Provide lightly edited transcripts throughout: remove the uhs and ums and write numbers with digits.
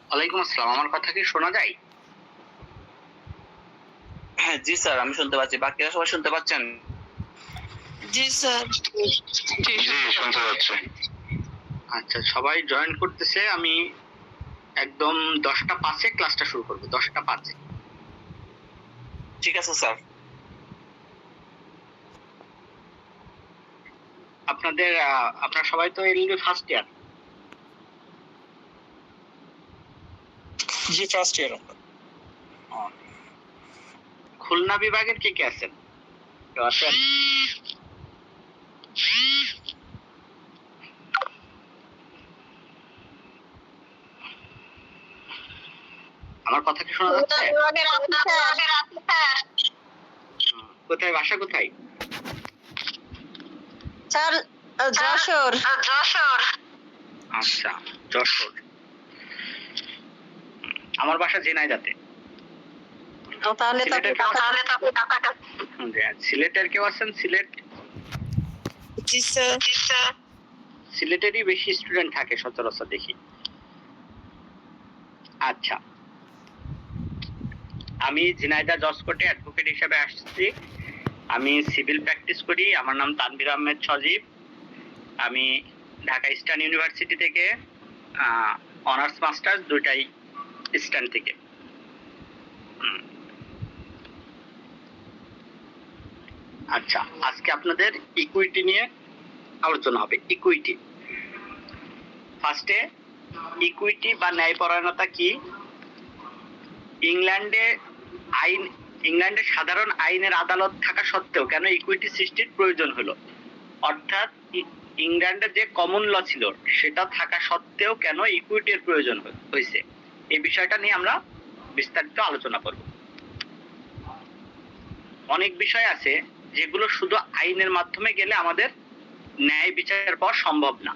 ওয়ালাইকুম আসসালাম। আমার কথা কি শোনা যায়? হ্যাঁ, জি স্যার, আমি শুনতে পাচ্ছি। বাকিরা সবাই শুনতে পাচ্ছেন? জি স্যার। জি, শুনতে পাচ্ছি। আচ্ছা, সবাই জয়েন করতেছে। আমি একদম 10টা 5-এ ক্লাসটা শুরু করব। 10টা 5-এ। ঠিক আছে স্যার। আপনারা সবাই তো এলএলবি ফার্স্ট ইয়ার? জি, ফার্স্ট ইয়ার আমরা। খুলনা বিভাগের কে আছেন? কেউ আছেন? আমার কথা কি শোনা যাচ্ছে? কোথায়, বাসা কোথায়? স্যার, যশোর। আচ্ছা, যশোর। আমার বাসা ঝিনাইদহে। তাহলে তো সিলেটের সিলেটের কেউ আছেন? সিলেট? জি স্যার। সিলেটেরই বেশি স্টুডেন্ট থাকে সচরাচর দেখি। আচ্ছা, আমি ঝিনাইদহ জজ কোর্টে অ্যাডভোকেট হিসেবে আসছি। আমি সিভিল প্র্যাকটিস করি। আমার নাম তানভীর আহমেদ সজীব। আমি ঢাকা ইস্টার্ন ইউনিভার্সিটি থেকে অনার্স মাস্টার্স দুইটাই ইস্টার্ন থেকে। আচ্ছা, আজকে আপনাদের ইকুইটি নিয়ে আলোচনা হবে। ইকুইটি, ফার্স্টে ইকুইটি বা ন্যায়পরায়ণতা কি? ইংল্যান্ডে সাধারণ আইনের আদালত থাকা সত্ত্বেও কেন ইকুইটি সৃষ্টির প্রয়োজন হলো? অর্থাৎ ইংল্যান্ডে যে কমন ল ছিল সেটা থাকা সত্ত্বেও কেন ইকুইটির প্রয়োজন হয়েছে, এই বিষয়টা নিয়ে আমরা বিস্তারিত আলোচনা করব। অনেক বিষয় আছে যেগুলো শুধু আইনের মাধ্যমে গেলে আমাদের ন্যায় বিচার পাওয়া সম্ভব না,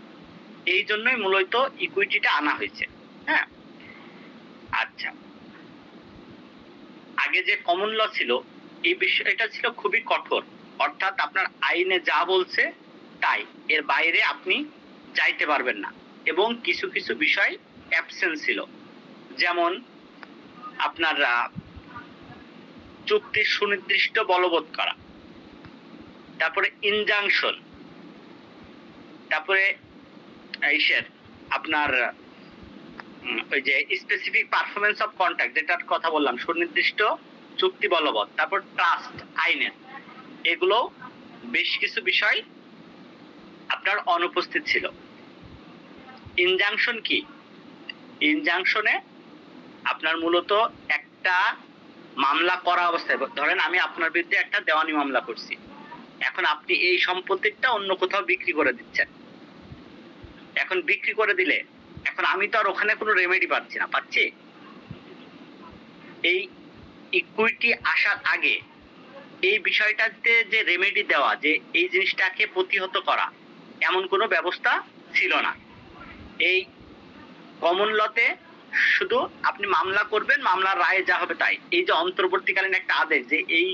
এই জন্যই মূলত ইকুইটিটা আনা হয়েছে। হ্যাঁ, আচ্ছা, আগে যে কমন ল ছিল এই বিষয়টা ছিল খুবই কঠোর, অর্থাৎ আপনার আইনে যা বলছে তাই, এর বাইরে আপনি যাইতে পারবেন না। এবং কিছু কিছু বিষয় অ্যাবসেন্ট ছিল, যেমন আপনার চুক্তির সুনির্দিষ্ট বলবৎ করা, তারপরে ইনজাংশন, তারপরে আপনার ওই যে স্পেসিফিক পারফরমেন্স অফ কন্ট্রাক্ট যেটার কথা বললাম, সুনির্দিষ্ট চুক্তি বলবৎ, তারপর ট্রাস্ট আইনের, এগুলো বেশ কিছু বিষয় আপনার অনুপস্থিত ছিল। ইনজাংশন কি? ইনজাংশনে আপনার মূলত একটা মামলা করা অবস্থায়, ধরেন আমি আপনার বিরুদ্ধে একটা দেওয়ানি মামলা করছি, এখন আপনি এই সম্পত্তিটা অন্য কোথাও বিক্রি করে দিচ্ছেন। এখন বিক্রি করে দিলে এখন আমি তো আর ওখানে কোনো রেমেডি পাচ্ছি না, পাচ্ছি? এই ইকুইটি আসার আগে এই বিষয়টাতে যে রেমেডি দেওয়া, যে এই জিনিসটাকে প্রতিহত করা, এমন কোনো ব্যবস্থা ছিল না। এই কমন লতে শুধু আপনি মামলা করবেন, মামলার রায়ে যা হবে তাই। এই যে অন্তর্বর্তীকালীন একটা আদেশ যে এই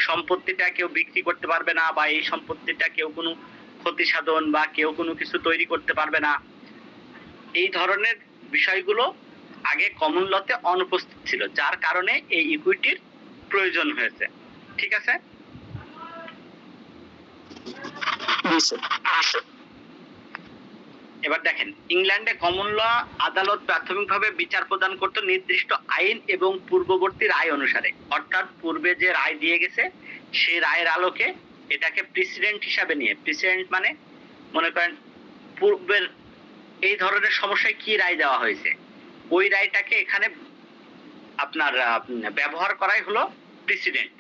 সম্পত্তিটা কেউ বিক্রি করতে পারবে না, বা এই সম্পত্তিটা কেউ কোনো ক্ষতি সাধন বা কেউ কোনো কিছু তৈরি করতে পারবে না, এই ধরনের বিষয়গুলো আগে কমন লতে অনুপস্থিত ছিল, যার কারণে এই ইকুইটির প্রয়োজন হয়েছে। ঠিক আছে? এবার দেখেন, ইংল্যান্ডে কমন ল আদালত প্রাথমিকভাবে বিচার প্রদান করত নির্দিষ্ট আইন এবং পূর্ববর্তী রায় অনুসারে, অর্থাৎ পূর্বে যে রায় দিয়ে গেছে সেই রায়ের আলোকে এটাকে প্রেসিডেন্ট হিসাবে নিয়ে, প্রেসিডেন্ট মানে মনে করেন পূর্বের এই ধরনের সমস্যায় কি রায় দেওয়া হয়েছে, ওই রায়টাকে এখানে আপনার ব্যবহার করাই হলো প্রেসিডেন্ট।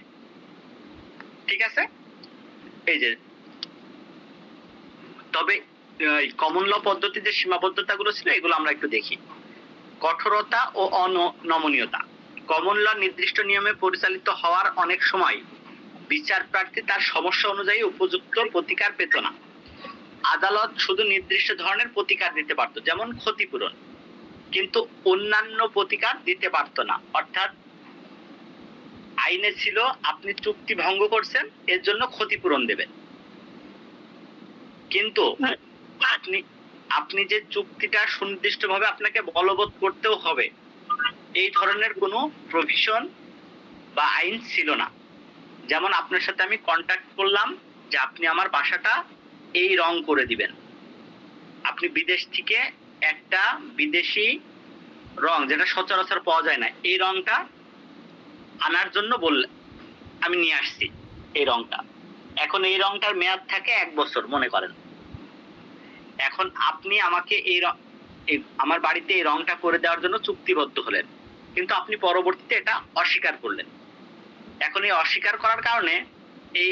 ঠিক আছে? এই যে, তবে কমন ল পদ্ধতির যে সীমাবদ্ধতাগুলো ছিল এগুলো আমরা একটু দেখি। কঠোরতা ও অনমনীয়তা। কমন ল নির্দিষ্ট নিয়মে পরিচালিত হওয়ার অনেক সময় বিচার প্রার্থী তার সমস্যা অনুযায়ী উপযুক্ত প্রতিকার পেত না। আদালত শুধু নির্দিষ্ট ধরনের প্রতিকার দিতে পারত, যেমন ক্ষতিপূরণ, কিন্তু অন্যান্য প্রতিকার দিতে পারত না। অর্থাৎ আইনে ছিল আপনি চুক্তি ভঙ্গ করছেন, এর জন্য ক্ষতিপূরণ দেবেন, কিন্তু আপনি যে চুক্তিটা সুনির্দিষ্টভাবে আপনাকে বলবৎ করতেও হবে, এই ধরনের কোনো প্রভিশন বা আইন ছিল না। যেমন আপনার সাথে আমি কন্ট্যাক্ট করলাম যে আপনি আমার বাসাটা এই রং করে দিবেন। আপনি বিদেশ থেকে একটা বিদেশি রং, যেটা সচরাচর পাওয়া যায় না, এই রংটা আনার জন্য বললেন, আমি নিয়ে আসছি এই রংটা। এখন এই রংটার মেয়াদ থাকে 1 বছর মনে করেন। এখন আপনি আমাকে আমার বাড়িতে এই রংটা করে দেওয়ার জন্য চুক্তিবদ্ধ হলেন, কিন্তু আপনি পরবর্তীতে এটা অস্বীকার করলেন। এখন এই অস্বীকার করার কারণে এই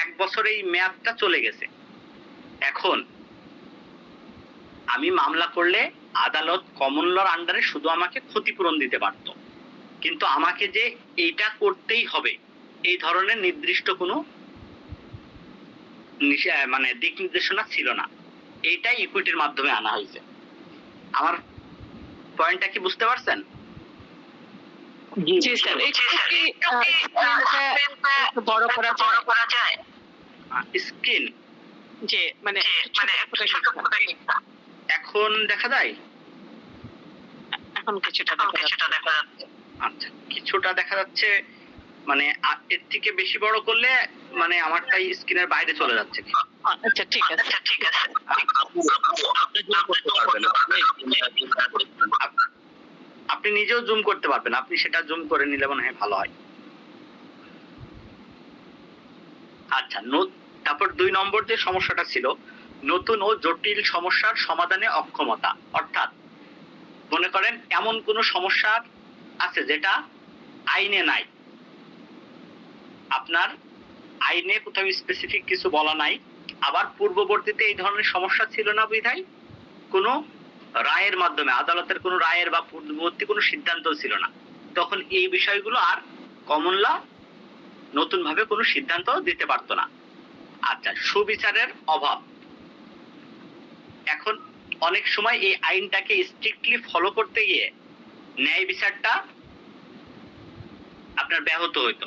1 বছর এই মেয়াদটা চলে গেছে। এখন আমি মামলা করলে আদালত কমন লর আন্ডারে শুধু আমাকে ক্ষতিপূরণ দিতে পারতো, কিন্তু আমাকে যে এইটা করতেই হবে এই ধরনের নির্দিষ্ট কোনো মানে দিক নির্দেশনা ছিল না। এইটাই ইকুইটির মাধ্যমে আনা হয়েছে। আমার পয়েন্টটা কি বুঝতে পারছেন? জি স্যার, একটু কি স্ক্রিনটা একটু বড় করা যায়? স্ক্রিন জি, মানে এখন দেখা যায়? এখন কিছুটা দেখা যাচ্ছে। আচ্ছা, কিছুটা দেখা যাচ্ছে। মানে এর থেকে বেশি বড় করলে মানে আমারটাই স্ক্রিনের বাইরে চলে যাচ্ছে। আচ্ছা ঠিক আছে। আপনি নিজেও জুম করতে পারবেন, আপনি সেটা জুম করে নিলে মনে হয় ভালো হয়। আচ্ছা, তারপর 2 নম্বর যে সমস্যাটা ছিল, নতুন ও জটিল সমস্যার সমাধানে অক্ষমতা। অর্থাৎ মনে করেন এমন কোনো সমস্যা আছে যেটা আইনে নাই, আপনার আইনে কোথাও স্পেসিফিক কিছু বলা নাই, আবার পূর্ববর্তীতে এই ধরনের সমস্যা ছিল না বিধায় কোনো রায়ের মাধ্যমে, আদালতের কোনো রায়ের বা পূর্ববর্তী কোনো সিদ্ধান্ত ছিল না, তখন এই বিষয়গুলো আর কমন ল নতুন ভাবে কোনো সিদ্ধান্ত দিতে পারতো না। আচ্ছা, সুবিচারের অভাব। এখন অনেক সময় এই আইনটাকে স্ট্রিক্টলি ফলো করতে গিয়ে ন্যায় বিচারটা আপনার ব্যাহত হইতো,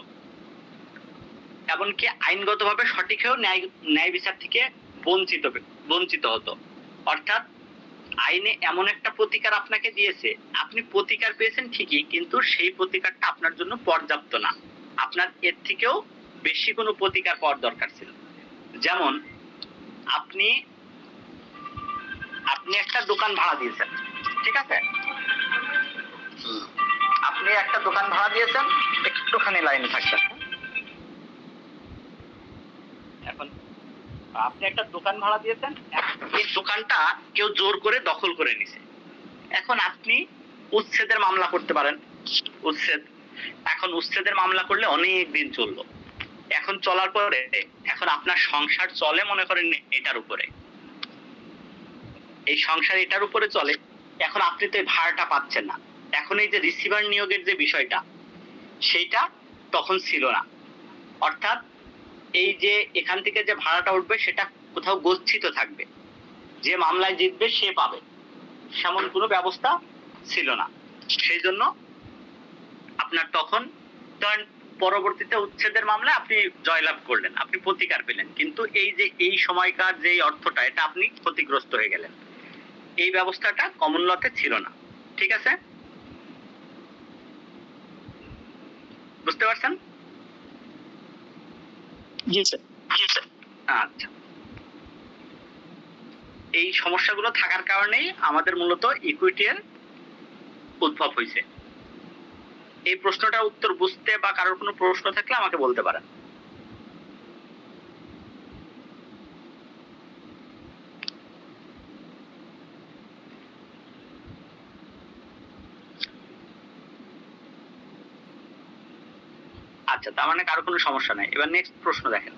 এমনকি আইনগতভাবে সঠিক হয়েও ন্যায় বিচার থেকে বঞ্চিত হতো। অর্থাৎ আইনে এমন একটা প্রতিকার আপনাকে দিয়েছে, আপনি প্রতিকার পেয়েছেন ঠিকই, কিন্তু সেই প্রতিকারটা আপনার জন্য পর্যাপ্ত না, আপনার এর থেকেও বেশি কোনো প্রতিকার পাওয়ার দরকার ছিল। যেমন আপনি একটা দোকান ভাড়া দিয়েছেন, ঠিক আছে? আপনি একটা দোকান ভাড়া দিয়েছেন, একটুখানি লাইনে থাকবেন। এখন আপনি একটা দোকান ভাড়া দিয়েছেন, এই দোকানটা কেউ জোর করে দখল করে নিছে। এখন আপনি উচ্ছেদের মামলা করতে পারেন। এখন উচ্ছেদের মামলা করলে অনেক দিন চললো। এখন চলার পরে এখন আপনার সংসার চলে মনে করেন এটার উপরে, এই সংসার এটার উপরে চলে। এখন আপনি তো এই ভাড়াটা পাচ্ছেন না। এখন এই যে রিসিভার নিয়োগের যে বিষয়টা, সেইটা তখন ছিল না। অর্থাৎ এই যে এখান থেকে যে ভাড়াটা উঠবে সেটা কোথাও গচ্ছিত থাকবে, যে মামলায় জিতবে সে পাবে, সেমন কোনো ব্যবস্থা ছিল না। সেই জন্য আপনার তখন পরবর্তীতে উচ্ছেদের মামলায় আপনি জয়লাভ করলেন, আপনি প্রতিকার পেলেন, কিন্তু এই যে এই সময়কার যে অর্থটা, এটা আপনি ক্ষতিগ্রস্ত হয়ে গেলেন। এই ব্যবস্থাটা কমন লতে ছিল না। ঠিক আছে, বুঝতে পারছেন? জি স্যার। আচ্ছা, এই সমস্যাগুলো থাকার কারণেই আমাদের মূলত ইকুইটির উদ্ভব হয়েছে। এই প্রশ্নটার উত্তর বুঝতে বা কারোর কোনো প্রশ্ন থাকলে আমাকে বলতে পারেন। আচ্ছা, তার মানে কারো কোনো সমস্যা নাই। এবার নেক্সট প্রশ্ন দেখেন,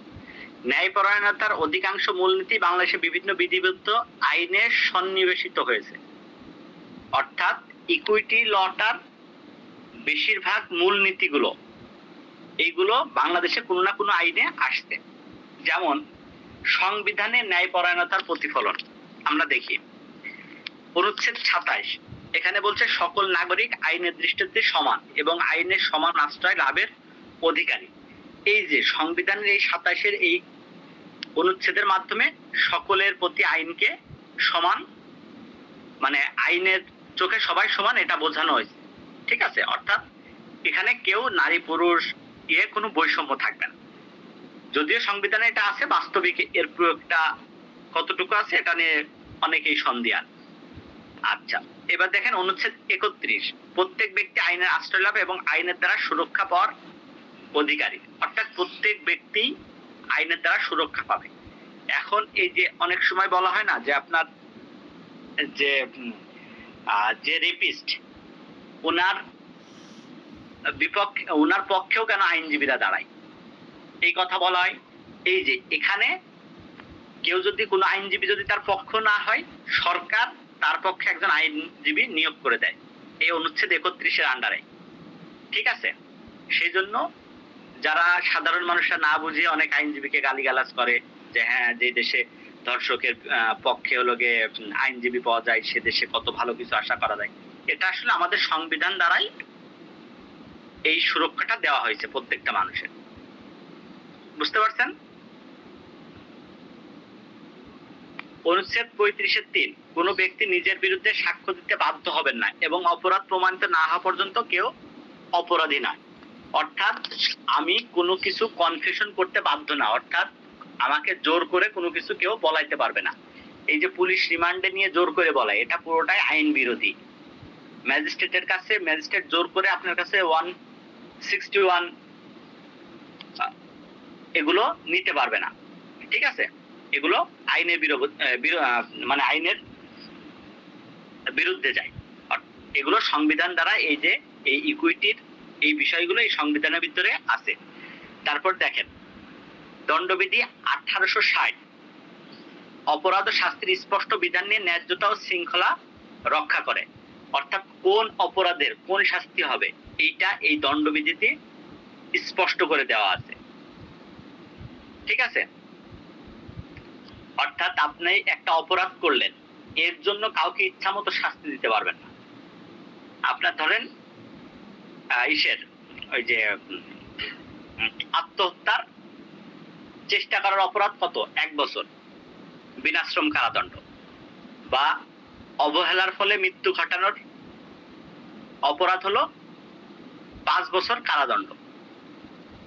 ন্যায়পরায়ণতার অধিকাংশ মূলনীতি বাংলাদেশে বিভিন্ন বিধিবদ্ধ আইনে সন্নিবেশিত হয়েছে। অর্থাৎ ইকুইটি লটার বেশিরভাগ মূলনীতিগুলো এইগুলো বাংলাদেশে কোনো না কোনো আইনে আসছে। যেমন সংবিধানে ন্যায়পরায়ণতার প্রতিফলন আমরা দেখি, অনুচ্ছেদ 27 এখানে বলছে সকল নাগরিক আইনের দৃষ্টিতে সমান এবং আইনের সমান আশ্রয় লাভের অধিকারী। এই যে সংবিধানের এই 27-এর এই অনুচ্ছেদের মাধ্যমে সকলের প্রতি আইনকে সমান, মানে আইনের চোখে সবাই সমান, এটা বোঝানো হয়েছে। ঠিক আছে, অর্থাৎ এখানে কেউ নারী পুরুষ কোনো বৈষম্য থাকবে না। যদিও সংবিধানে এটা আছে, বাস্তবিক এর প্রয়োগটা কতটুকু আছে এটা নিয়ে অনেকেই সন্দিহান। আচ্ছা, এবার দেখেন অনুচ্ছেদ 31, প্রত্যেক ব্যক্তি আইনের আশ্রয় লাভ এবং আইনের দ্বারা সুরক্ষা পাওয়ার অধিকারী। অর্থাৎ প্রত্যেক ব্যক্তি আইনের দ্বারা সুরক্ষা পাবে। এখন এই যে অনেক সময় বলা হয় না যে আপনার যে যে রেপিস্ট, ওনার বিপক্ষে, ওনার পক্ষেও কেন আইনজীবীরা দাঁড়ায়, এই কথা বলা হয়। এই যে এখানে কেউ যদি কোনো আইনজীবী যদি তার পক্ষ না হয়, সরকার তার পক্ষে একজন আইনজীবী নিয়োগ করে দেয় এই অনুচ্ছেদ 31-এর আন্ডারে। ঠিক আছে, সেই জন্য যারা সাধারণ মানুষরা না বুঝে অনেক আইনজীবীকে গালিগালাজ করে যে হ্যাঁ, যে দেশে ধর্ষকের পক্ষে হলো গিয়ে আইনজীবী পাওয়া যায় সে দেশে কত ভালো কিছু আশা করা যায়। এটা আসলে আমাদের সংবিধান দ্বারাই এই সুরক্ষাটা দেওয়া হয়েছে প্রত্যেকটা মানুষের। বুঝতে পারছেন? অনুচ্ছেদ 35-3, কোন ব্যক্তি নিজের বিরুদ্ধে সাক্ষ্য দিতে বাধ্য হবেন না এবং অপরাধ প্রমাণিত না হওয়া পর্যন্ত কেউ অপরাধী নয়। অর্থাৎ আমি কোনো কিছু কনফেশন করতে বাধ্য না, অর্থাৎ আমাকে জোর করে কোনো কিছু কেউ বলাইতে পারবে না। এই যে পুলিশ রিমান্ডে নিয়ে জোর করে বলায়, এটা পুরোটাই আইন বিরোধী। ম্যাজিস্ট্রেটের কাছে ম্যাজিস্ট্রেট জোর করে আপনার কাছে 161 এগুলো নিতে পারবে না। ঠিক আছে, এগুলো আইনের মানে আইনের বিরুদ্ধে যায়। এগুলো সংবিধান দ্বারা এই যে এই ইকুইটির এই বিষয়গুলো এই সংবিধানের ভিতরে আছে। তারপর দেখেন দণ্ডবিধি 1860 অপরাধ ও শাস্তির স্পষ্ট বিধান নিয়ে ন্যায্যতা ও শৃঙ্খলা রক্ষা করে। অর্থাৎ কোন অপরাধের কোন শাস্তি হবে এইটা এই দণ্ডবিধিতে স্পষ্ট করে দেওয়া আছে। ঠিক আছে, অর্থাৎ আপনি একটা অপরাধ করলেন, এর জন্য কাউকে ইচ্ছা মতো শাস্তি দিতে পারবেন না। আপনার ধরেন ওই যে আত্মহত্যার চেষ্টা করার অপরাধ কত, 1 বছর বিনাশ্রম কারাদণ্ড, বা অবহেলার ফলে মৃত্যু ঘটানোর অপরাধ হলো 5 বছর কারাদণ্ড।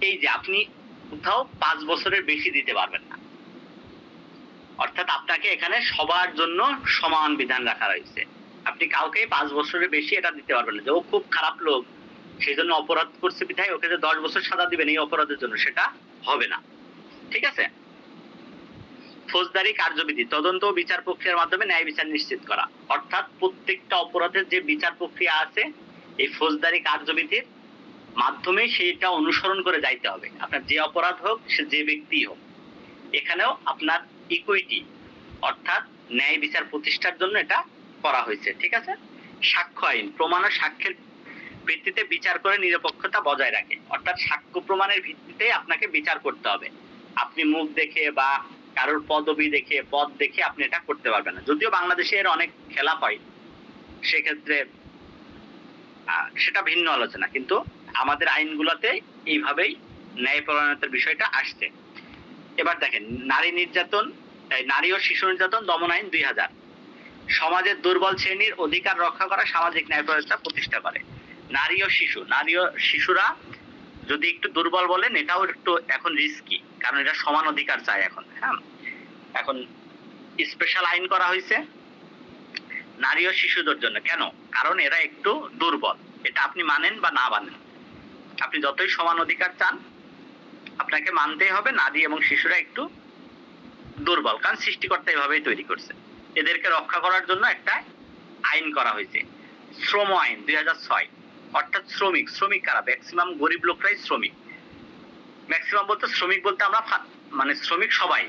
এই যে আপনি কোথাও 5 বছরের বেশি দিতে পারবেন না। অর্থাৎ আপনাকে এখানে সবার জন্য সমান বিধান রাখা রয়েছে। আপনি কাউকে 5 বছরের বেশি এটা দিতে পারবেন না যে ও খুব খারাপ লোক সেই জন্য অপরাধ করছে বিধায় ওকে যে 10 বছর সাজা দিবেন এই অপরাধের জন্য, সেটা হবে না। ঠিক আছে, ফৌজদারি কার্যবিধি তদন্ত ও বিচার প্রক্রিয়ার মাধ্যমে ন্যায় বিচার নিশ্চিত করা। অর্থাৎ প্রত্যেকটা অপরাধের যে বিচার প্রক্রিয়া আছে এই ফৌজদারি কার্যবিধির মাধ্যমে সেটা অনুসরণ করে যাইতে হবে। আপনার যে অপরাধ হোক সে যে ব্যক্তি হোক, এখানেও আপনার ইকুইটি অর্থাৎ ন্যায় বিচার প্রতিষ্ঠার জন্য এটা করা হয়েছে। ঠিক আছে, সাক্ষ্য আইন প্রমাণ ও সাক্ষ্যের ভিত্তিতে বিচার করে নিরপেক্ষতা বজায় রাখে। অর্থাৎ সাক্ষ্য প্রমাণের ভিত্তিতে আপনাকে বিচার করতে হবে। আপনি মুখ দেখে বা কারোর পদবি দেখে পদ দেখে আপনি এটা করতে পারবেন না। যদিও বাংলাদেশে এর অনেক খেলাপ হয়, সেক্ষেত্রে সেটা ভিন্ন আলোচনা, কিন্তু আমাদের আইনগুলোতে এইভাবেই ন্যায়পরায়ণতার বিষয়টা আসছে। এবার দেখেন নারী নির্যাতন, নারী ও শিশু নির্যাতন দমন আইন 2000 সমাজের দুর্বল শ্রেণীর অধিকার রক্ষা করা, সামাজিক ন্যায়পরায়ণতা প্রতিষ্ঠা করে। নারী ও শিশুরা যদি একটু দুর্বল বলেন এটাও একটু এখন রিস্কি, কারণ এটা সমান অধিকার চায় এখন। হ্যাঁ, এখন স্পেশাল আইন করা হয়েছে নারী ও শিশুদের জন্য। কেন? কারণ এরা একটু দুর্বল। এটা আপনি মানেন বা না মানেন, আপনি যতই সমান অধিকার চান আপনাকে মানতেই হবে নারী এবং শিশুরা একটু দুর্বল, কারণ সৃষ্টিকর্তা এভাবেই তৈরি করছে। এদেরকে রক্ষা করার জন্য একটা আইন করা হয়েছে, শ্রম আইন 2006। অর্থাৎ শ্রমিক কারা? ম্যাক্সিমাম গরিব লোকরাই শ্রমিক। ম্যাক্সিমাম বলতে শ্রমিক বলতে আমরা মানে শ্রমিক সবাই,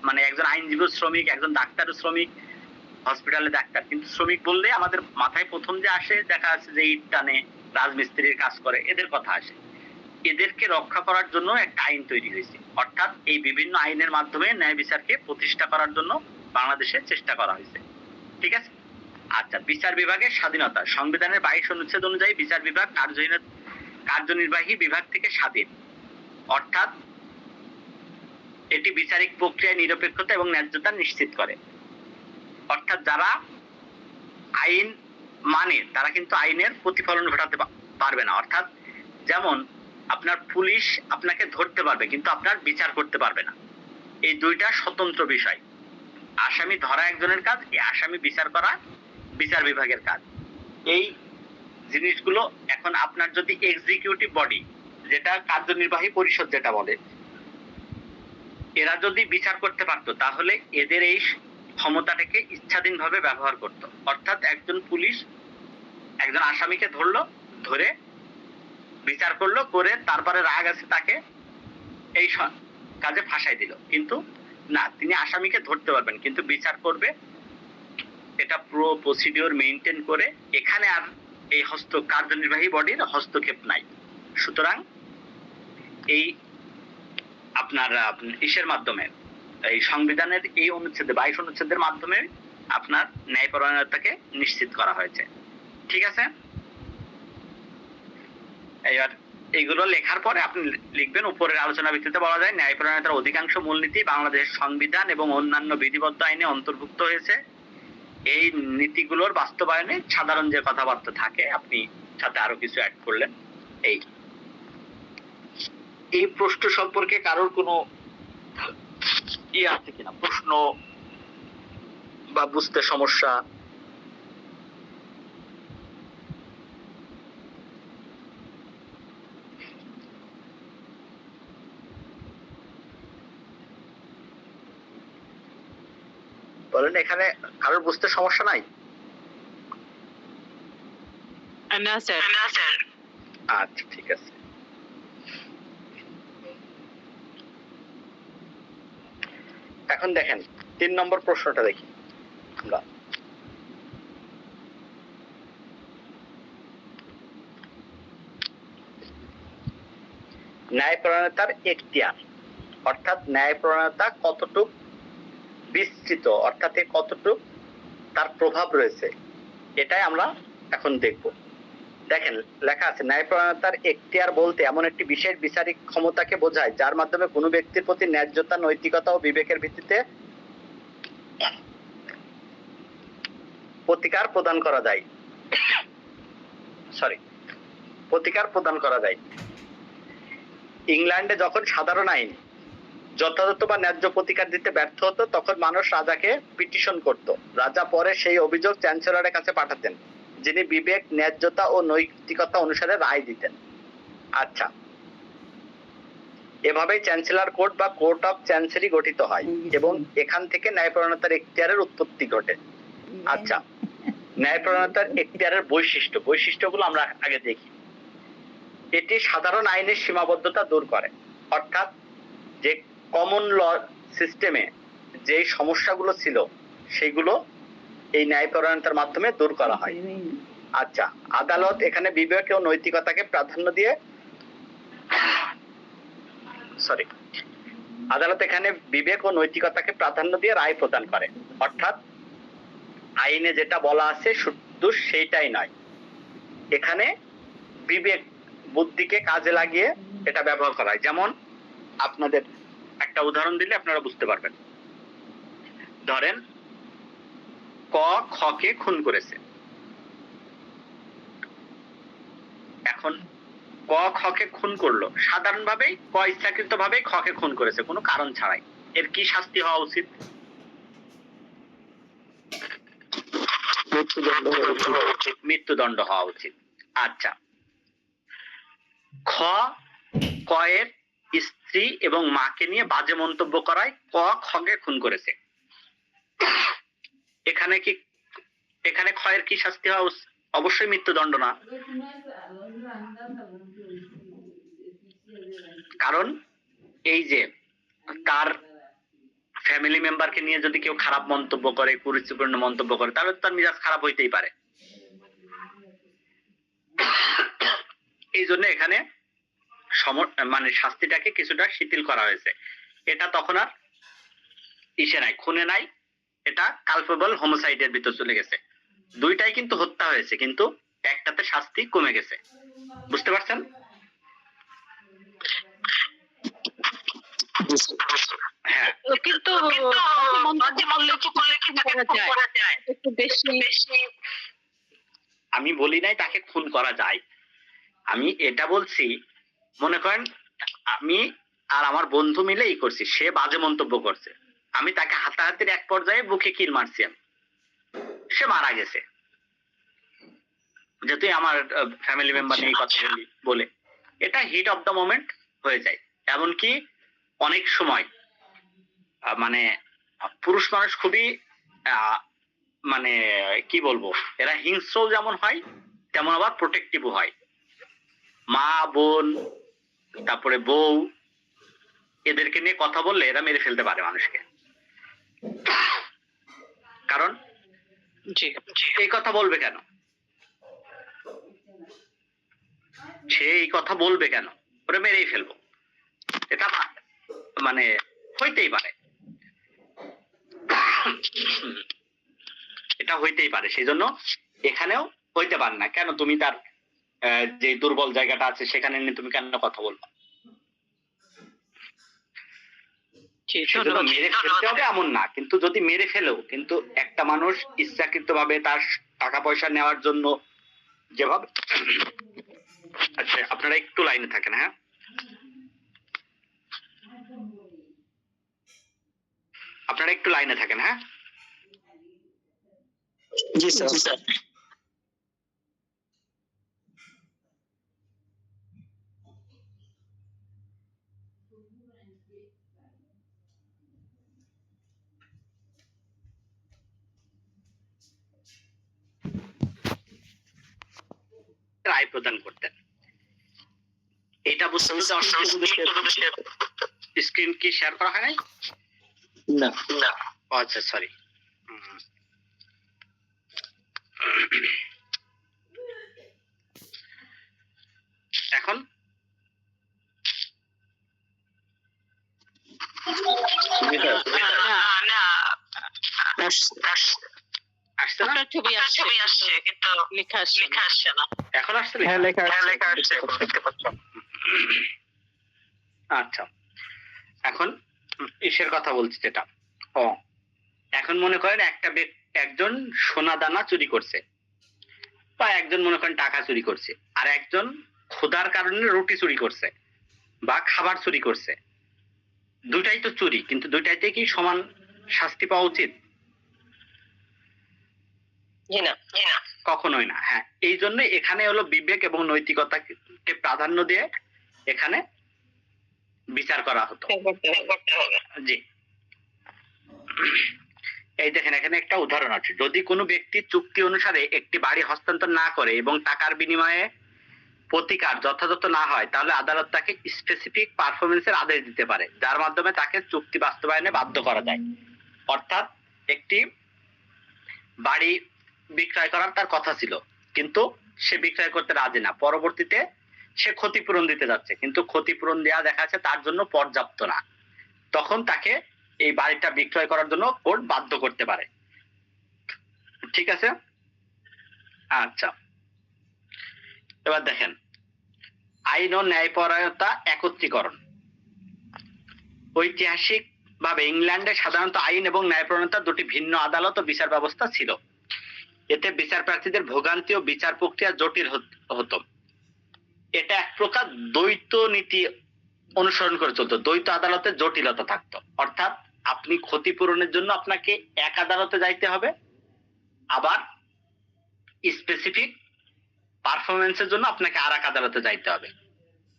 মানে একজন আইনজীবী শ্রমিক, একজন ডাক্তারও শ্রমিক, হসপিটালে ডাক্তার। কিন্তু শ্রমিক বললে আমাদের মাথায় প্রথম যে আসে দেখা যাচ্ছে যে ইট টানে রাজমিস্ত্রির কাজ করে, এদের কথা আসে। এদেরকে রক্ষা করার জন্য একটা আইন তৈরি হয়েছে। অর্থাৎ এই বিভিন্ন আইনের মাধ্যমে ন্যায় বিচারকে প্রতিষ্ঠা করার জন্য বাংলাদেশে চেষ্টা করা হয়েছে। ঠিক আছে, আচ্ছা, বিচার বিভাগের স্বাধীনতা সংবিধানের 22 অনুচ্ছেদ অনুযায়ী বিচার বিভাগ কার্যনির্বাহী বিভাগ থেকে স্বাধীন। অর্থাৎ এটি বিচারিক প্রক্রিয়ায় নিরপেক্ষতা এবং ন্যায্যতা নিশ্চিত করে। অর্থাৎ যারা আইন মানে তারা কিন্তু আইনের প্রতিফলন ঘটাতে পারবে না। অর্থাৎ যেমন আপনার পুলিশ আপনাকে ধরতে পারবে কিন্তু আপনার বিচার করতে পারবে না। এই দুইটা স্বতন্ত্র বিষয়। আসামি ধরা একজনের কাজ, এই আসামি বিচার করা বিচার বিভাগের কাজ। এই জিনিসগুলো এখন আপনার যদি এক্সিকিউটিভ বডি, যেটা কার্যনির্বাহী পরিষদ যেটা বলে, এরা যদি বিচার করতে পারতো তাহলে এদের এই ক্ষমতাটাকে ইচ্ছাধীনভাবে ব্যবহার করত। অর্থাৎ একজন পুলিশ একজন আসামিকে ধরলো, ধরে বিচার করলো, করে তারপরে রাগ আছে তাকে এই কাজে ফাঁসাই দিল। কিন্তু না, তিনি আসামিকে ধরতে পারবেন কিন্তু বিচার করবে, এটা পুরো প্রসিডিওর মেইনটেইন করে। এখানে আর এই কার্যনির্বাহী বডির হস্তক্ষেপ নাই। সুতরাং এই আপনার ইসের মাধ্যমে, এই সংবিধানের এই অনুচ্ছেদে 22 অনুচ্ছেদের মাধ্যমে আপনার ন্যায়পরায়ণতাকে নিশ্চিত করা হয়েছে। ঠিক আছে, এবার এইগুলো লেখার পরে আপনি লিখবেন, উপরের আলোচনা ভিত্তিতে বলা যায় ন্যায়পরায়ণতার অধিকাংশ মূলনীতি বাংলাদেশের সংবিধান এবং অন্যান্য বিধিবদ্ধ আইনে অন্তর্ভুক্ত হয়েছে। এই নীতিগুলোর বাস্তবায়নে সাধারণ যে কথাবার্তা থাকে আপনি সাথে আরো কিছু অ্যাড করলেন। এই প্রশ্ন সম্পর্কে কারোর কোনো আছে কিনা, প্রশ্ন বা বুঝতে সমস্যা? বলেন, এখানে কারোর বুঝতে সমস্যা নাই? না স্যার। আচ্ছা, ঠিক আছে। এখন দেখেন 3 নম্বর প্রশ্নটা দেখি আমরা। ন্যায়পরায়ণতার এখতিয়ার, অর্থাৎ ন্যায়পরায়ণতা কতটুক বিস্তৃত, অর্থাৎ কতটুক তার প্রভাব রয়েছে, এটাই আমরা এখন দেখব। দেখেন লেখা আছে, ন্যায়পরায়ণতার এখতিয়ার বলতে এমন একটি বিশেষ বিচারিক ক্ষমতাকে বোঝায় যার মাধ্যমে কোনো ব্যক্তির প্রতি ন্যায্যতা, নৈতিকতা ও বিবেকের ভিত্তিতে প্রতিকার প্রদান করা যায়। ইংল্যান্ডে যখন সাধারণ আইন যথাযথ বা ন্যায্য প্রতিকার দিতে ব্যর্থ হতো তখন মানুষ রাজাকে পিটিশন করত। রাজা পরে সেই অভিযোগ চ্যান্সেলরের কাছে পাঠাতেন, যিনি বিবেক, ন্যায্যতা ও নৈতিকতা অনুসারে রায় দিতেন। আচ্ছা, এভাবেই চ্যান্সেলর কোর্ট বা কোর্ট অফ চ্যান্সেরি গঠিত হয় এবং এখান থেকে ন্যায়পরায়ণতার এখতিয়ারের উৎপত্তি ঘটে। আচ্ছা, ন্যায়পরায়ণতার এখতিয়ারের বৈশিষ্ট্যগুলো আমরা আগে দেখি। এটি সাধারণ আইনের সীমাবদ্ধতা দূর করে, অর্থাৎ যে কমন ল সিস্টেমে যে সমস্যাগুলো ছিল সেগুলো এই ন্যায়পরায়ণতার মাধ্যমে দূর করা হয়। আচ্ছা, আদালত এখানে বিবেক ও নৈতিকতাকে প্রাধান্য দিয়ে রায় প্রদান করে। অর্থাৎ আইনে যেটা বলা আছে শুধু সেইটাই নয়, এখানে বিবেক বুদ্ধিকে কাজে লাগিয়ে এটা ব্যবহার করা হয়। যেমন আপনাদের একটা উদাহরণ দিলে আপনারা বুঝতে পারবেন। ধরেন ক খকে খুন করেছে। এখন ক খকে খুন করলো, সাধারণভাবেই ক ইচ্ছাকৃতভাবেই খকে খুন করেছে কোনো কারণ ছাড়াই। এর কি শাস্তি হওয়া উচিত? মৃত্যুদণ্ড হওয়া উচিত। আচ্ছা, খ কয়ের স্ত্রী এবং মাকে নিয়ে বাজে মন্তব্য করায় ক খকে খুন করেছে। এখানে ক্ষয়ের কি শাস্তি হওয়া উচিত? অবশ্যই মৃত্যুদণ্ড না। কারণ এই যে তার ফ্যামিলি মেম্বারকে নিয়ে যদি কেউ খারাপ মন্তব্য করে, কুরুচিপূর্ণ মন্তব্য করে, তাহলে তার মেজাজ খারাপ হইতেই পারে। এই জন্য এখানে মানে শাস্তিটাকে কিছুটা শিথিল করা হয়েছে। এটা তখন আর ইসে নাই, খুনে নাই, এটা কালপেবল হোমোসাইডের ভিতর চলে গেছে। দুইটাই কিন্তু হত্যা হয়েছে, কিন্তু একটাতে শাস্তি কমে গেছে। বুঝতে পারছেন? হ্যাঁ, কিন্তু বাজে মন্তব্য করলে কি করা যায়? একটু বেশি। আমি বলি নাই তাকে খুন করা যায়, আমি এটা বলছি মনে করেন আমি আর আমার বন্ধু মিলে করছি, সে বাজে মন্তব্য করছে, আমি তাকে হাতাহাতির এক পর্যায়ে বুকে কিল মারছি, আমি সে মারা গেছে, যেহেতু আমার ফ্যামিলি মেম্বার নিয়ে কথা বলি বলে এটা হিট অফ দ্য মোমেন্ট হয়ে যায়। এমনকি অনেক সময় মানে পুরুষ মানুষ খুবই মানে কি বলবো, এরা হিংস্র যেমন হয় তেমন আবার প্রোটেক্টিভও হয়। মা বোন তারপরে বউ এদেরকে নিয়ে কথা বললে এরা মেরে ফেলতে পারে মানুষকে। কারণ এই কথা বলবে কেন, সে এই কথা বলবে কেন, ওরা মেরেই ফেলবো, এটা মানে হইতেই পারে, এটা হইতেই পারে। সেই জন্য এখানেও হইতে পারে না। কেন তুমি তার যে দুর্বল জায়গাটা আছে সেখানে নিয়ে তুমি কেন কথা বলবো? মেরে ফেলতে হবে এমন না, কিন্তু যদি মেরে ফেলেও কিন্তু একটা মানুষ ইচ্ছাকৃত ভাবে তার টাকা পয়সা নেওয়ার জন্য যেভাবে, আচ্ছা আপনারা একটু লাইনে থাকেন, হ্যাঁ আপনারা একটু লাইনে থাকেন, হ্যাঁ জি স্যার। রায় প্রদান করতেন। এটা বুঝতে স্ক্রিন কি শেয়ার করা হয় নাই? না না, আচ্ছা সরি। এখন আসছে না? আপনার ছবি আসছে কিন্তু লেখা আসছে না। এখন আসছে? হ্যাঁ লেখা আসছে। আচ্ছা, এখন ইসের কথা বলছি যেটা, এখন মনে করেন একজন সোনা দানা চুরি করছে, বা একজন মনে করেন টাকা চুরি করছে, আর একজন ক্ষুধার কারণে রুটি চুরি করছে বা খাবার চুরি করছে। দুইটাই তো চুরি, কিন্তু দুইটাইতে কি সমান শাস্তি পাওয়া উচিত? কখনোই না। হ্যাঁ, এই জন্য এখানে হলো বিবেক এবং নৈতিকতাকে প্রাধান্য দিয়ে এখানে বিচার করা হতো। জি, এই দেখেন এখানে একটা উদাহরণ আছে। যদি কোনো ব্যক্তি চুক্তি অনুসারে একটি বাড়ি হস্তান্তর না করে এবং টাকার বিনিময়ে প্রতিকার যথাযথ না হয়, তাহলে আদালত তাকে স্পেসিফিক পারফরমেন্সের আদেশ দিতে পারে, যার মাধ্যমে তাকে চুক্তি বাস্তবায়নে বাধ্য করা যায়। অর্থাৎ একটি বাড়ি বিক্রয় করার তার কথা ছিল, কিন্তু সে বিক্রয় করতে রাজি না, পরবর্তীতে সে ক্ষতিপূরণ দিতে যাচ্ছে, কিন্তু ক্ষতিপূরণ দেওয়া দেখা যাচ্ছে তার জন্য পর্যাপ্ত না, তখন তাকে এই বাড়িটা বিক্রয় করার জন্য কোর্ট বাধ্য করতে পারে। ঠিক আছে? আচ্ছা, এবার দেখেন আইন ও ন্যায়পরায়ণতা একত্রীকরণ। ঐতিহাসিক ভাবে ইংল্যান্ডে সাধারণত আইন এবং ন্যায়পরায়ণতা দুটি ভিন্ন আদালত ও বিচার ব্যবস্থা ছিল। এতে বিচার প্রার্থীদের ভোগান্তি ও বিচার প্রক্রিয়া জটিল হতো। এটা এক প্রকার দ্বৈত নীতি অনুসরণ করে চলতো, দ্বৈত আদালতে জটিলতা থাকতো। অর্থাৎ আপনি ক্ষতিপূরণের জন্য আপনাকে এক আদালতে যাইতে হবে, আবার স্পেসিফিক পারফরমেন্সের জন্য আপনাকে আর এক আদালতে যাইতে হবে।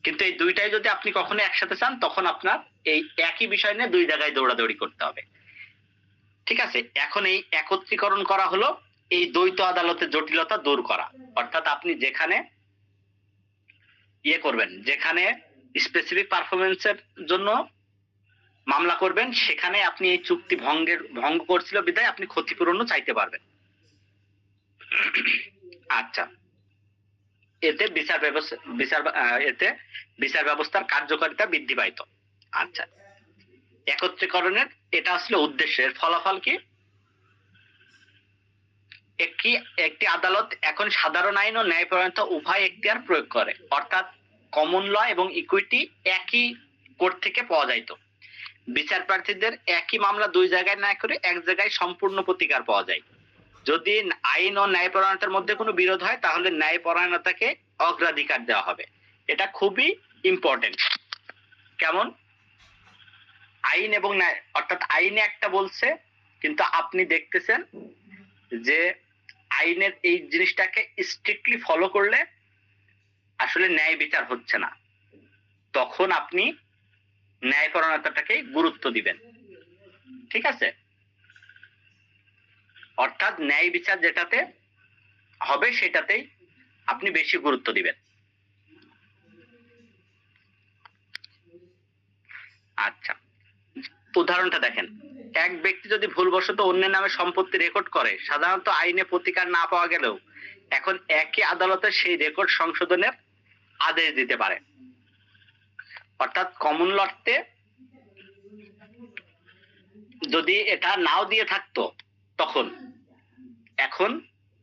কিন্তু এই দুইটাই যদি আপনি কখনো একসাথে চান, তখন আপনার এই একই বিষয় নিয়ে দুই জায়গায় দৌড়াদৌড়ি করতে হবে। ঠিক আছে? এখন এই একত্রীকরণ করা হলো এই দ্বৈত আদালতের জটিলতা দূর করা। অর্থাৎ আপনি যেখানে করবেন, যেখানে স্পেসিফিক পারফরমেন্সের জন্য মামলা করবেন, সেখানে আপনি এই চুক্তি ভঙ্গ করছিল বিধায় আপনি ক্ষতিপূরণও চাইতে পারবেন। আচ্ছা, এতে বিচার ব্যবস্থার কার্যকারিতা বৃদ্ধি পাইত। আচ্ছা, একত্রীকরণের এটা আসলে উদ্দেশ্যের ফলাফল কি? একটি আদালত এখন সাধারণ আইন ও ন্যায়পরায়ণতা উভয় এখতিয়ার প্রয়োগ করে। অর্থাৎ কমন ল এবং ইকুইটি একই কোর্ট থেকে পাওয়া যাইত। বিচার প্রার্থীদের একই মামলা দুই জায়গায় না করে এক জায়গায় সম্পূর্ণ প্রতিকার পাওয়া যায়। যদি আইন ও ন্যায়পরায়ণতার মধ্যে কোনো বিরোধ হয় তাহলে ন্যায়পরায়ণতাকে অগ্রাধিকার দেওয়া হবে। এটা খুবই ইম্পর্টেন্ট। কেমন? আইন এবং ন্যায়, অর্থাৎ আইনে একটা বলছে কিন্তু আপনি দেখতেছেন যে আইনের এই জিনিসটাকে স্ট্রিক্টলি ফলো করলে আসলে ন্যায় বিচার হচ্ছে না, তখন আপনি ন্যায়পরায়ণতাটাকে গুরুত্ব দিবেন। ঠিক আছে? অর্থাৎ ন্যায় বিচার যেটাতে হবে সেটাতেই আপনি বেশি গুরুত্ব দিবেন। আচ্ছা, উদাহরণটা দেখেন। এক ব্যক্তি যদি ভুলবশত অন্যের নামে সম্পত্তি রেকর্ড করে, সাধারণত আইনে প্রতিকার না পাওয়া গেলেও এখন একই আদালতে সেই রেকর্ড সংশোধনের আদেশ দিতে পারে। অর্থাৎ কমন লতে যদি এটা নাও দিয়ে থাকতো তখন এখন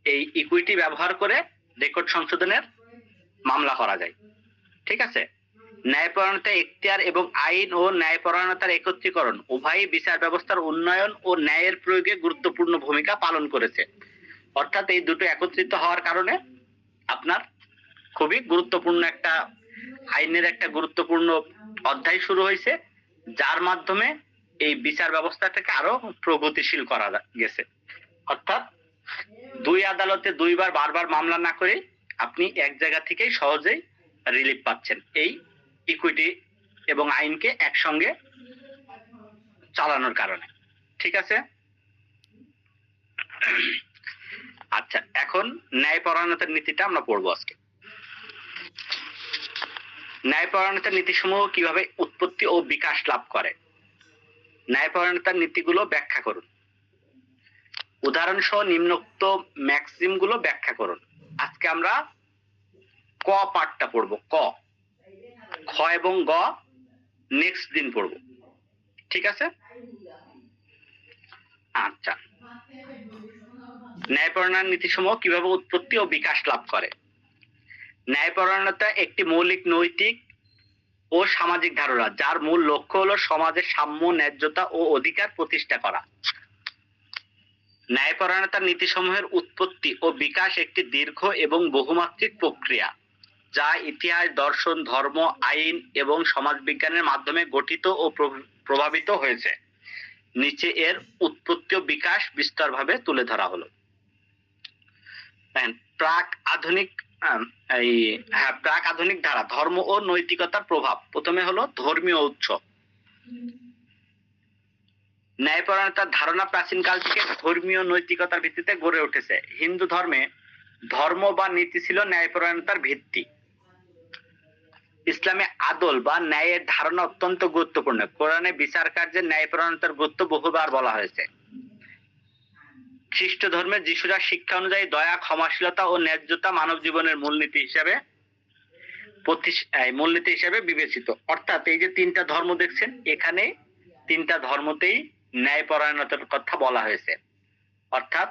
এই ইকুইটি ব্যবহার করে রেকর্ড সংশোধনের মামলা করা যায়। ঠিক আছে? ন্যায়পরায়ণতা এখতিয়ার এবং আইন ও ন্যায়পরায়ণতার একত্রীকরণ উভয়ই বিচার ব্যবস্থার উন্নয়ন ও ন্যায়ের প্রয়োগে গুরুত্বপূর্ণ ভূমিকা পালন করেছে। অর্থাৎ এই দুটো একত্রিত হওয়ার কারণে আপনার খুবই গুরুত্বপূর্ণ একটা আইনের একটা গুরুত্বপূর্ণ অধ্যায় শুরু হয়েছে, যার মাধ্যমে এই বিচার ব্যবস্থাটাকে আরো প্রগতিশীল করা গেছে। অর্থাৎ দুই আদালতে দুইবার বারবার মামলা না করে আপনি এক জায়গা থেকেই সহজেই রিলিফ পাচ্ছেন এই ইকুইটি এবং আইনকে একসঙ্গে চালানোর কারণে। ঠিক আছে? আচ্ছা, এখন ন্যায়পরায়ণতার নীতিটা আমরা পড়বো আজকে। ন্যায়পরায়ণতার নীতিসমূহ কিভাবে উৎপত্তি ও বিকাশ লাভ করে, ন্যায়পরায়ণতার নীতিগুলো ব্যাখ্যা করুন। উদাহরণ সহ নিম্নোক্ত ম্যাক্সিম গুলো ব্যাখ্যা করুন। আজকে আমরা ক পার্টটা পড়বো। ক, খ এবং গ নেক্সট দিন পড়বো। ঠিক আছে? আচ্ছা, ন্যায়পরায়ণতার নীতিসমূহ কিভাবে উৎপত্তি ও বিকাশ লাভ করে। ন্যায়পরায়ণতা একটি মৌলিক নৈতিক ও সামাজিক ধারণা, যার মূল লক্ষ্য হলো সমাজের সাম্য, ন্যায্যতা ও অধিকার প্রতিষ্ঠা করা। ন্যায়পরায়ণতার নীতিসমূহের উৎপত্তি ও বিকাশ একটি দীর্ঘ এবং বহুমাত্রিক প্রক্রিয়া, যা ইতিহাস, দর্শন, ধর্ম, আইন এবং সমাজবিজ্ঞানের মাধ্যমে গঠিত ও প্রভাবিত হয়েছে। নিচে এর উৎপত্তি ও বিকাশ বিস্তারভাবে তুলে ধরা হলো। প্রাক আধুনিক প্রাক আধুনিক ধারা, ধর্ম ও নৈতিকতার প্রভাব। প্রথমে হলো ধর্মীয় উৎস। ন্যায়পরায়ণতার ধারণা প্রাচীনকাল থেকে ধর্মীয় নৈতিকতার ভিত্তিতে গড়ে উঠেছে। হিন্দু ধর্মে ধর্ম বা নীতি ছিল ন্যায়পরায়ণতার ভিত্তি। ইসলামে আদল বা ন্যায়ের ধারণা অত্যন্ত গুরুত্বপূর্ণ। কোরআনে বিচার কার্যে ন্যায়পরায়ণতার গুরুত্ব বহুবার বলা হয়েছে। খ্রিস্ট ধর্মের যিশুরা শিক্ষা অনুযায়ী দয়া, ক্ষমাশীলতা ও ন্যায্যতা মানব জীবনের মূলনীতি হিসেবে বিবেচিত। অর্থাৎ এই যে তিনটা ধর্ম দেখছেন, এখানে তিনটা ধর্মতেই ন্যায়পরায়ণতার কথা বলা হয়েছে। অর্থাৎ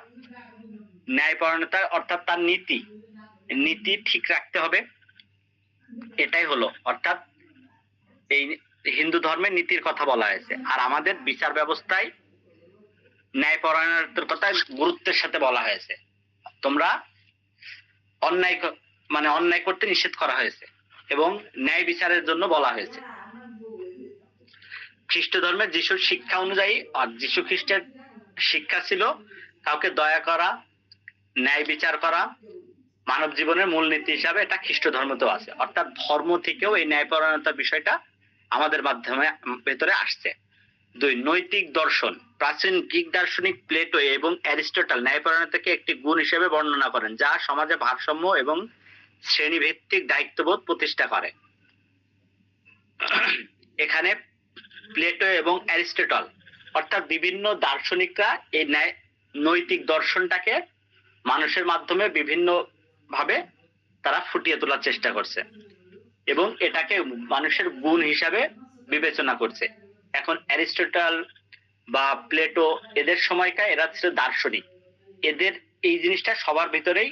ন্যায়পরায়ণতা অর্থাৎ তার নীতি ঠিক রাখতে হবে, এটাই হলো। অর্থাৎ এই হিন্দু ধর্মের নীতির কথা বলা হয়েছে। আর আমাদের বিচার ব্যবস্থায় ন্যায়পরায়ণতার কথা গুরুত্বের সাথে বলা হয়েছে। তোমরা অন্যায় করতে নিষেধ করা হয়েছে এবং ন্যায় বিচারের জন্য বলা হয়েছে। খ্রিস্ট ধর্মের যিশুর শিক্ষা অনুযায়ী, আর যিশু খ্রিস্টের শিক্ষা ছিল কাউকে দয়া করা, ন্যায় বিচার করা মানব জীবনের মূলনীতি হিসাবে, এটা খ্রিস্ট ধর্মতেও আছে। অর্থাৎ ধর্ম থেকেও এই ন্যায়পরায়ণতার বিষয়টা আমাদের মাধ্যমে ভেতরে আসছে। দুই, নৈতিক দর্শন। প্রাচীন গ্রিক দার্শনিক প্লেটো এবং অ্যারিস্টটল ন্যায়পরায়ণতাকে একটি গুণ হিসেবে বর্ণনা করেন, যা সমাজে ভারসাম্য এবং শ্রেণীভিত্তিক দায়িত্ববোধ প্রতিষ্ঠা করে। এখানে প্লেটো এবং অ্যারিস্টটল অর্থাৎ বিভিন্ন দার্শনিকরা এই নৈতিক দর্শনটাকে মানুষের মাধ্যমে বিভিন্ন ভাবে তারা ফুটিয়ে তোলার চেষ্টা করছে এবং এটাকে মানুষের গুণ হিসাবে বিবেচনা করছে। এখন অ্যারিস্টটল বা প্লেটো এদের সময়কার এরা ছিল দার্শনিক। এদের এই জিনিসটা সবার ভিতরেই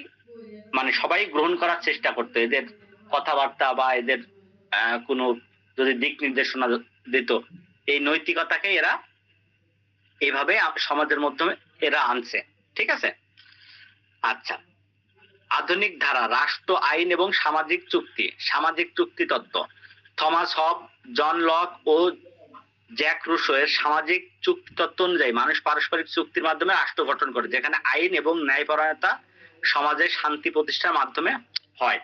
সবাই গ্রহণ করার চেষ্টা করতো। এদের কথাবার্তা বা এদের কোনো যদি দিক নির্দেশনা দিত, এই নৈতিকতাকে এরা এইভাবে সমাজের মাধ্যমে এরা আনছে। ঠিক আছে? আচ্ছা, আধুনিক ধারা রাষ্ট্র আইন এবং সামাজিক চুক্তি তত্ত্ব। থমাস হব, জন লক ও জ্যাক রুসো এর সামাজিক চুক্তি তত্ত্ব অনুযায়ী মানুষ পারস্পরিক চুক্তির মাধ্যমে রাষ্ট্র গঠন করে, যেখানে আইন এবং ন্যায়পরায়ণতা সমাজে শান্তি প্রতিষ্ঠার মাধ্যমে হয়।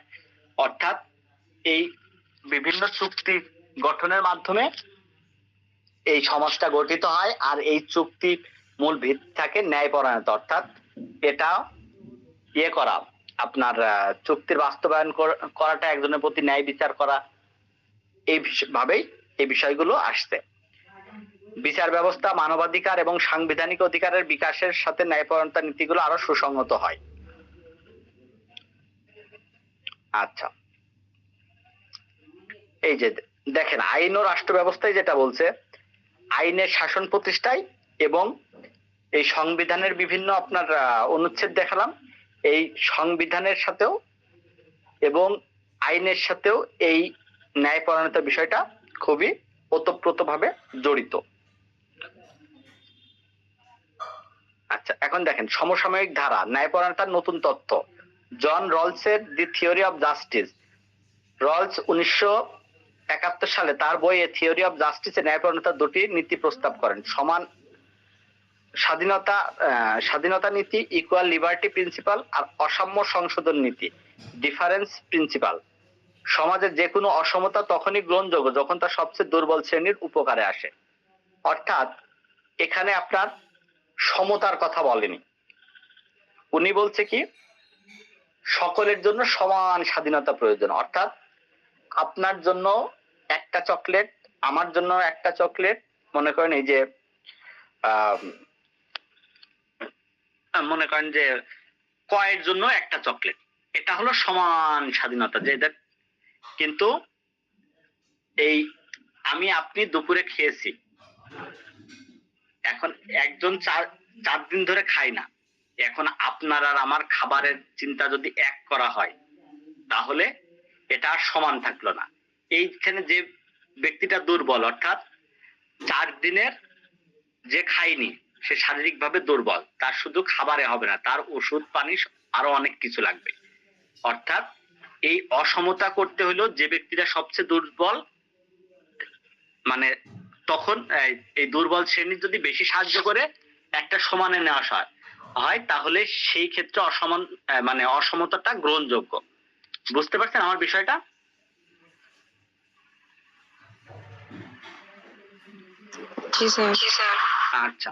অর্থাৎ এই বিভিন্ন চুক্তি গঠনের মাধ্যমে এই সমাজটা গঠিত হয়। আর এই চুক্তি মূল ভিত্তি থাকে ন্যায়পরায়ণতা, অর্থাৎ এটা করা আপনার চুক্তির বাস্তবায়ন করাটা, একজনের প্রতি ন্যায় বিচার করা, এই ভাবেই এই বিষয়গুলো আসছে। বিচার ব্যবস্থা, মানবাধিকার এবং সাংবিধানিক অধিকারের বিকাশের সাথে ন্যায়পরায়ণতা নীতিগুলো আরো সুসংহত হয়। আচ্ছা, এই যে দেখেন, আইন ও রাষ্ট্র ব্যবস্থায় যেটা বলছে, আইনের শাসন প্রতিষ্ঠায় এবং এই সংবিধানের বিভিন্ন আপনার অনুচ্ছেদ দেখালাম, এই সংবিধানের সাথেও এবং আইনের সাথেও এই ন্যায়পরায়ণতা বিষয়টা খুবই ওতপ্রোতভাবে জড়িত। আচ্ছা, এখন দেখেন সমসাময়িক ধারা, ন্যায়পরায়ণতার নতুন তথ্য। জন রলসের the theory of justice. Rawls 1971 সালে তার বইয়ে থিওরি অফ জাস্টিসে ন্যায়পরায়ণতার দুটি নীতি প্রস্তাব করেন। সমান স্বাধীনতা নীতি, ইকুয়াল লিবার্টি প্রিন্সিপাল, আর অসাম্য সংশোধন নীতি, ডিফারেন্স প্রিন্সিপাল। সমাজের যে কোনো অসমতা তখনই গ্রহণযোগ্য যখন তা সবচেয়ে দুর্বল শ্রেণীর উপকারে আসে। অর্থাৎ এখানে আপনার সমতার কথা বলেনি, উনি বলছে কি সকলের জন্য সমান স্বাধীনতা প্রয়োজন। অর্থাৎ আপনার জন্য একটা চকলেট, আমার জন্য একটা চকলেট, মনে করেন এই যে মনে করেন যে কয়ের জন্য একটা চকলেট, এটা হলো সমান স্বাধীনতা। যে কিন্তু এই আপনি দুপুরে খেয়েছি, এখন একজন 4 দিন ধরে খায় না, এখন আপনার আর আমার খাবারের চিন্তা যদি এক করা হয়, তাহলে এটা আর সমান থাকলো না। এইখানে যে ব্যক্তিটা দুর্বল, অর্থাৎ 4 দিনের যে খায়নি, সে শারীরিকভাবে দুর্বল, তার শুধু খাবারে হবে না, তার ওষুধ পানি আরো অনেক কিছু লাগবে। অর্থাৎ এই অসমতা করতে হলো যে ব্যক্তিটা সবচেয়ে দুর্বল, মানে তখন এই দুর্বল শ্রেণী যদি বেশি সাহায্য করে একটা সমানে নেওয়া হয়, তাহলে সেই ক্ষেত্রে অসমতাটা গ্রহণযোগ্য। বুঝতে পারছেন আমার বিষয়টা? আচ্ছা,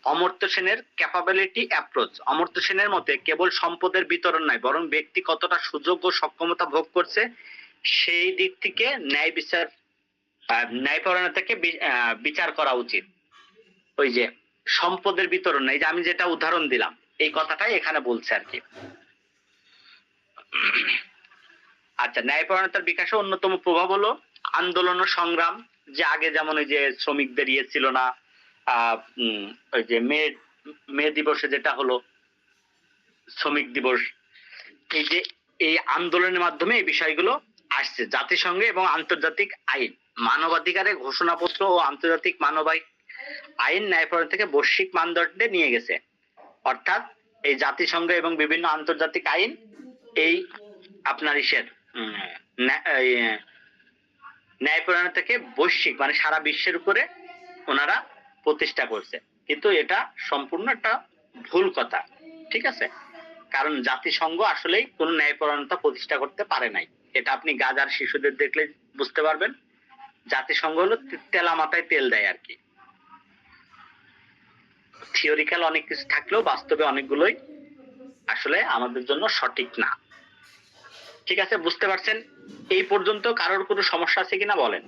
অমর্ত্য সেনের ক্যাপাবিলিটি অ্যাপ্রোচ। অমর্ত্য সেনের মতে কেবল সম্পদের বিতরণ নয়, বরং ব্যক্তি কতটা সুযোগ ও সক্ষমতা ভোগ করছে সেই দিক থেকে ন্যায়পরায়ণতাকে বিচার করা উচিত। ওই যে সম্পদের বিতরণ, এই যে আমি যেটা উদাহরণ দিলাম, এই কথাটাই এখানে বলছে আর কি। আচ্ছা, ন্যায়পরায়ণতার বিকাশে অন্যতম প্রভাব হলো আন্দোলন ও সংগ্রাম। যে আগে যেমন ওই যে শ্রমিকদের ছিল না, ওই যে মে দিবসে যেটা হলো শ্রমিক দিবস, এই যে এই আন্দোলনের মাধ্যমে এই বিষয়গুলো আসছে। জাতিসংঘ এবং আন্তর্জাতিক আইন, মানবাধিকারের ঘোষণাপত্র ও আন্তর্জাতিক মানবাধিক আইন ন্যায়পরায়ণ থেকে বৈশ্বিক মানদণ্ডে নিয়ে গেছে। অর্থাৎ এই জাতিসংঘ এবং বিভিন্ন আন্তর্জাতিক আইন এই আপনার ন্যায়পরায়ণ থেকে বৈশ্বিক সারা বিশ্বের উপরে ওনারা প্রতিষ্ঠা করছে। কিন্তু এটা সম্পূর্ণ একটা ভুল কথা, ঠিক আছে? কারণ জাতিসংঘ আসলেই কোনো ন্যায়পরায়ণতা প্রতিষ্ঠা করতে পারে নাই। এটা আপনি গাজার শিশুদের দেখলে বুঝতে পারবেন। জাতিসংঘ হলো তেলা মাথায় তেল দেয় আর কি। থিওরিক্যাল অনেক কিছু থাকলেও বাস্তবে অনেকগুলোই আসলে আমাদের জন্য সঠিক না। ঠিক আছে, বুঝতে পারছেন? এই পর্যন্ত কারোর কোনো সমস্যা আছে কিনা বলেন।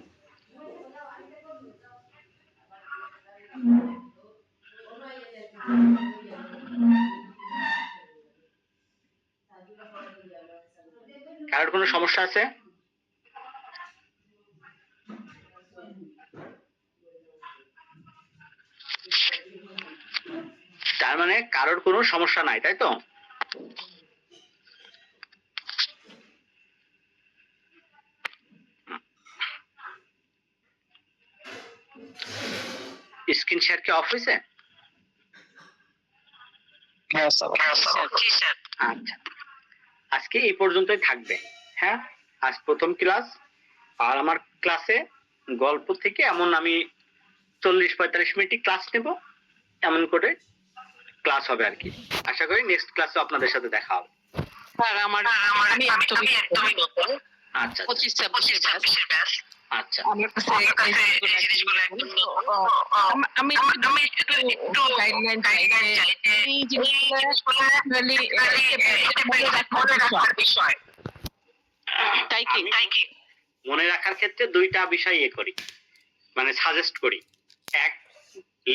কারোর কোনো সমস্যা আছে? তার মানে কারোর কোনো সমস্যা নাই, তাই তো? স্ক্রিন শেয়ার কি অফ হয়েছে? হ্যাঁ স্যার জি স্যার। আচ্ছা, আজকে এই পর্যন্তই থাকবে। হ্যাঁ, আজ প্রথম ক্লাস। আর আমার ক্লাসে গল্প থেকে এমন আমি 40-45 মিনিট ক্লাস নেব, এমন করে ক্লাস হবে আর কি। আশা করি নেক্সট ক্লাসে আপনাদের সাথে দেখা হবে। স্যার আমি একদমই নতুন। আচ্ছা 25-26 ব্যাচ। আচ্ছা আমার কাছে এই জিনিসগুলো একদম নতুন। আমি একটু গাইডলাইন চাই যে এই জিনিসগুলো actually মনে রাখার বিষয়। তাই কি? মনে রাখার ক্ষেত্রে দুইটা বিষয় করি, মানে সাজেস্ট করি। এক,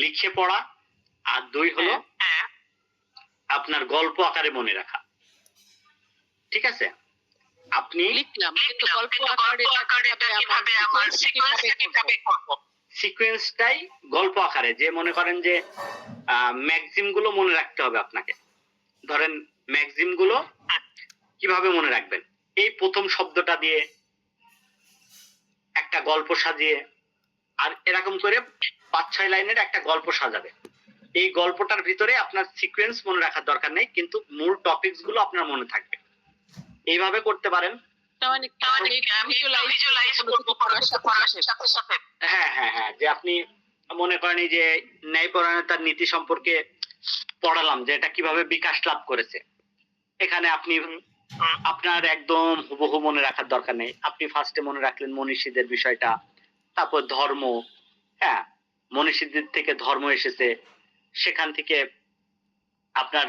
লিখে পড়া, আর দুই হলো আপনার গল্প আকারে মনে রাখা। ঠিক আছে, আপনি লিখলাম কিন্তু গল্প আকারে কিভাবে আমার কিভাবে করব? সিকোয়েন্সটাই গল্প আকারে, যে মনে করেন যে ম্যাগজিম গুলো মনে রাখতে হবে আপনাকে। ধরেন ম্যাগজিম গুলো কিভাবে মনে রাখবেন, এই প্রথম শব্দটা দিয়ে একটা গল্প সাজিয়ে, আর এরকম করে 5-6 লাইনের একটা গল্প সাজাবে। এই গল্পটার ভিতরে আপনার সিকোয়েন্স মনে রাখার দরকার নেই, কিন্তু মূল টপিকস গুলো আপনার মনে থাকবে। এইভাবে করতে পারেন। হ্যাঁ হ্যাঁ হ্যাঁ, যে আপনি মনে করেন এই যে ন্যায়পরায়ণতার নীতি সম্পর্কে পড়ালাম, যে এটা কিভাবে বিকাশ লাভ করেছে। এখানে আপনি আপনার একদম হুবহু মনে রাখার দরকার নেই। আপনি ফার্স্টে মনে রাখলেন মনীষীদের বিষয়টা, তারপর ধর্ম। হ্যাঁ, মনীষীদের থেকে ধর্ম এসেছে, সেখান থেকে আপনার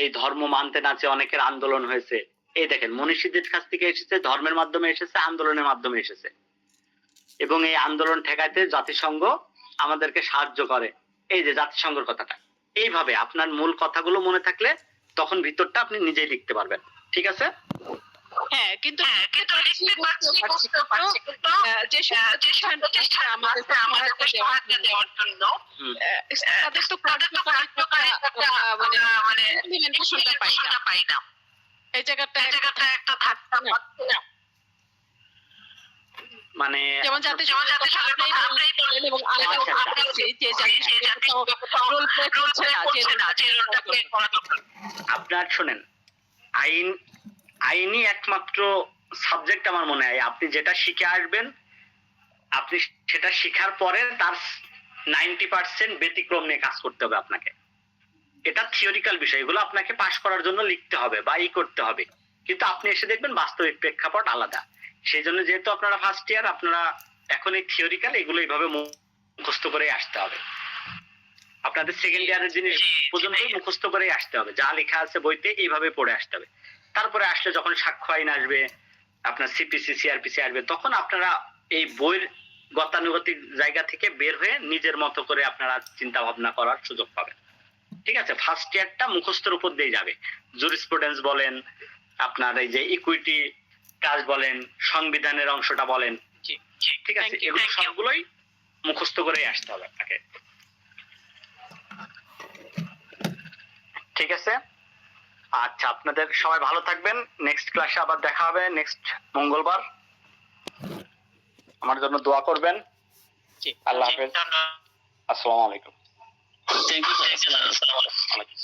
এই ধর্ম মানতে না চেয়ে অনেকের আন্দোলন হয়েছে। এই দেখেন, মনীষীদের কাছ থেকে এসেছে, ধর্মের মাধ্যমে এসেছে, আন্দোলনের মাধ্যমে এসেছে, এবং এই আন্দোলন ঠেকাইতে জাতিসংঘ আমাদেরকে সাহায্য করে। এই যে জাতিসংঘের কথাটা, এইভাবে আপনার মূল কথাগুলো মনে থাকলে তখন ভিতরটা আপনি নিজেই লিখতে পারবেন। ঠিক আছে? হ্যাঁ, কিন্তু বুঝতে পারছি কিন্তু যে প্রতিষ্ঠান আমাদের সাহায্য দেওয়ার জন্য তাদের তো কার্যকরী মানে ইমপ্লিমেন্টেশনটা পাই না। এই জায়গাটা একটা ধাক্কা পাচ্ছি না। মানে যেমন জাতিসংঘ আপনি বললেন এবং আমরা দেখছি যে জাতিসংঘ রোল প্লে করছে না, যে রোলটা প্লে করা দরকার। আপনার শোনেন, আইনই একমাত্র সাবজেক্ট আমার মনে হয়। আপনি যেটা শিখে আসবেন, আপনি সেটা শেখার পরে তার 90% ব্যতিক্রম নিয়ে কাজ করতে হবে আপনাকে। এটা থিওরিক্যাল বিষয়, এগুলো আপনাকে পাস করার জন্য লিখতে হবে বা করতে হবে, কিন্তু আপনি এসে দেখবেন বাস্তবিক প্রেক্ষাপট আলাদা। সেই জন্য যেহেতু আপনারা ফার্স্ট ইয়ার, আপনারা এখন এই থিওরিক্যাল এগুলো এইভাবে মুখস্থ করে আসতে হবে। আপনাদের সেকেন্ড ইয়ারের জিনিস পর্যন্ত মুখস্থ করে আসতে হবে, যা লেখা আছে বইতে এইভাবে পড়ে আসতে হবে। তারপরে আসলে যখন সাক্ষ্য আইন আসবে, আপনার সিপিসি সিআরপিসি আসবে, তখন আপনারা এই বইয়ের গতানুগতিক জায়গা থেকে বের হয়ে নিজের মতো করে আপনারা চিন্তা ভাবনা করার সুযোগ পাবেন। ঠিক আছে, ফার্স্ট ইয়ারটা মুখস্থের উপর দিয়ে যাবে। জুরিসপ্রুডেন্স বলেন, আপনার এই যে ইকুইটি কাজ বলেন, সংবিধানের অংশটা বলেন, ঠিক আছে, এগুলো সবগুলোই মুখস্থ করেই আসতে হবে আপনাকে। ঠিক আছে, আচ্ছা, আপনাদের সবাই ভালো থাকবেন। নেক্সট ক্লাসে আবার দেখা হবে নেক্সট মঙ্গলবার। আমার জন্য দোয়া করবেন। আল্লাহ হাফেজ। আসসালামু আলাইকুম। Thank you sir. আসসালামু আলাইকুম।